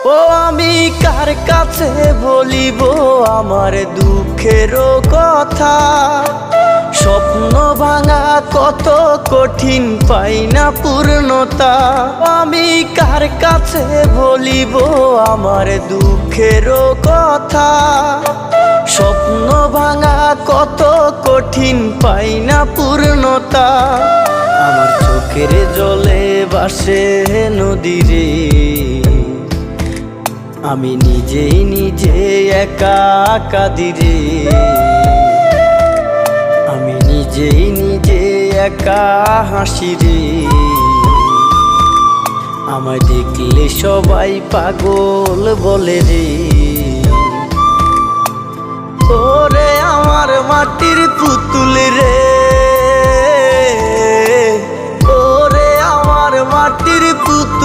ও আমি কার কাছে বলিব আমার দুঃখের কথা, স্বপ্ন ভাঙা কত কঠিন পাই না পূর্ণতা। আমি কার কাছে বলিব আমার দুঃখের কথা, স্বপ্ন ভাঙা কত কঠিন পাই না পূর্ণতা। আমার চোখের জলে ভাসে নদীরে, আমি নিজেই নিজে একা কাঁদিরে, আমি নিজেই নিজে একা হাসিরে। আমায় দেখলে সবাই পাগল বলে রে। ওরে আমার মাটির পুতুল রে, ওরে আমার মাটির পুতুল